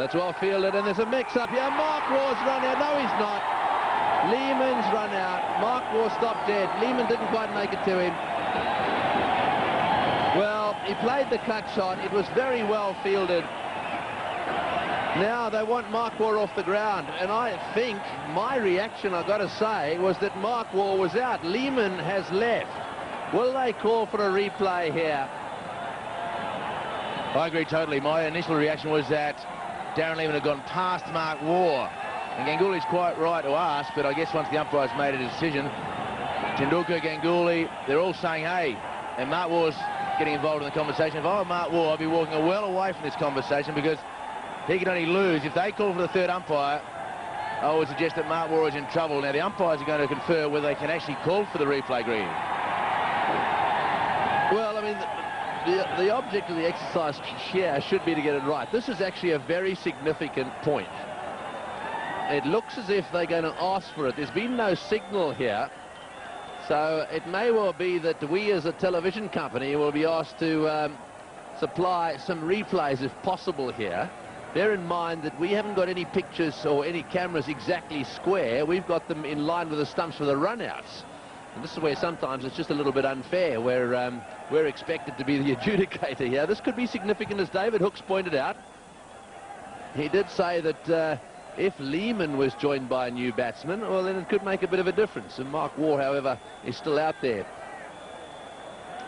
that's well fielded, and there's a mix-up here. Mark Waugh's run out. No, he's not. Lehman's run out. Mark Waugh stopped dead. Lehman didn't quite make it to him. Well, he played the cut shot. It was very well fielded. Now they want Mark Waugh off the ground, and I think my reaction, I've got to say, was that Mark Waugh was out. Lehman has left. Will they call for a replay here? I agree totally. My initial reaction was that Darren Lehman had gone past Mark Waugh. And Ganguly's quite right to ask, but I guess once the umpires made a decision, Tendulkar, Ganguly, they're all saying, hey, and Mark Waugh's getting involved in the conversation. If I were Mark Waugh, I'd be walking well away from this conversation, because he can only lose. If they call for the third umpire, I would suggest that Mark Waugh is in trouble. Now, the umpires are going to confer whether they can actually call for the replay, Green. Well, I mean, the object of the exercise here should be to get it right. This is actually a very significant point. It looks as if they're going to ask for it. There's been no signal here. So it may well be that we as a television company will be asked to supply some replays if possible here. Bear in mind that we haven't got any pictures or any cameras exactly square. We've got them in line with the stumps for the runouts. And this is where sometimes it's just a little bit unfair, where we're expected to be the adjudicator here. This could be significant, as David Hooks pointed out. He did say that if Lehman was joined by a new batsman, well, then it could make a bit of a difference. And Mark Waugh, however, is still out there.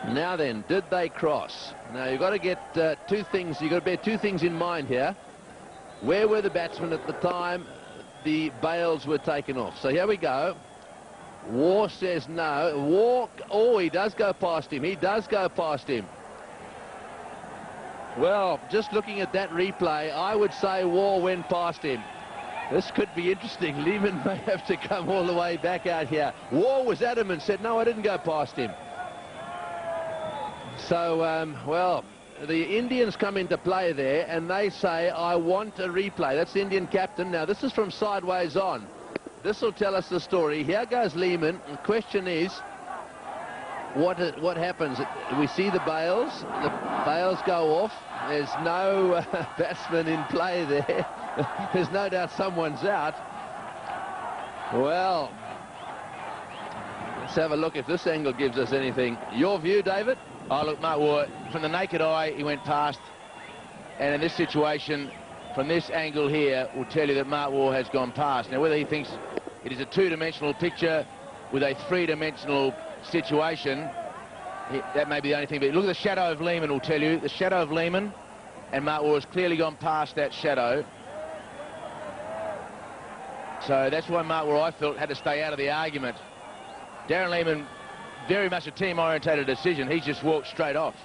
Now then, did they cross? Now, you've got to get two things. You've got to bear two things in mind here. Where were the batsmen at the time the bails were taken off? So here we go. Waugh says no. Waugh, oh, he does go past him. He does go past him. Well, just looking at that replay, I would say Waugh went past him. This could be interesting. Lehman may have to come all the way back out here. Waugh was adamant, said, no, I didn't go past him. So, well, the Indians come into play there, and they say, I want a replay. That's the Indian captain. Now, this is from sideways on. This will tell us the story. Here goes Lehman. The question is, what happens? We see the bails. The bails go off. There's no batsman in play there. There's no doubt someone's out. Well, let's have a look if this angle gives us anything. Your view, David? Oh, look, Mark Waugh, from the naked eye, he went past. And in this situation, from this angle here, will tell you that Mark Waugh has gone past. Now, whether he thinks it is a two-dimensional picture with a three-dimensional situation, that may be the only thing. But look at the shadow of Lehman will tell you. The shadow of Lehman, and Mark Waugh has clearly gone past that shadow. So that's why Mark Waugh, I felt, had to stay out of the argument. Darren Lehman, very much a team-orientated decision. He's just walked straight off.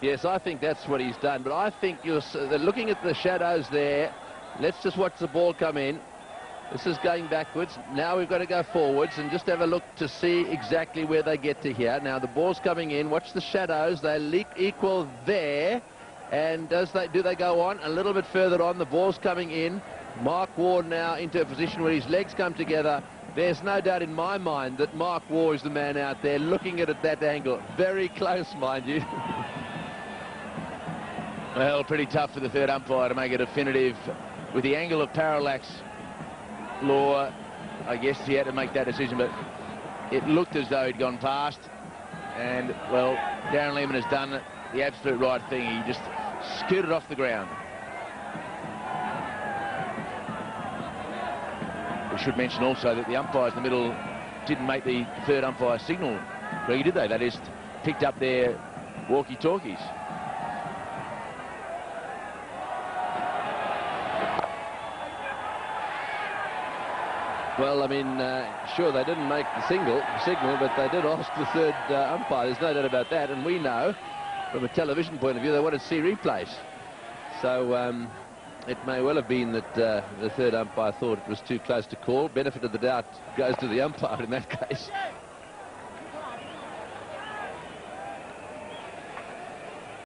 Yes, I think that's what he's done. But I think you're looking at the shadows there. Let's just watch the ball come in. This is going backwards. Now we've got to go forwards and just have a look to see exactly where they get to here. Now the ball's coming in. Watch the shadows. They equal there. And do they go on? A little bit further on. The ball's coming in. Mark Waugh now into a position where his legs come together. There's no doubt in my mind that Mark Waugh is the man out there looking at it at that angle. Very close, mind you. Well, pretty tough for the third umpire to make it definitive. With the angle of parallax law, I guess he had to make that decision, but it looked as though he'd gone past. And, well, Darren Lehman has done the absolute right thing. He just scooted off the ground. We should mention also that the umpires in the middle didn't make the third umpire signal. Really, did they? They just picked up their walkie-talkies. Well, I mean, sure, they didn't make the signal, but they did ask the third umpire. There's no doubt about that. And we know, from a television point of view, they wanted to see replays. So it may well have been that the third umpire thought it was too close to call. Benefit of the doubt goes to the umpire in that case.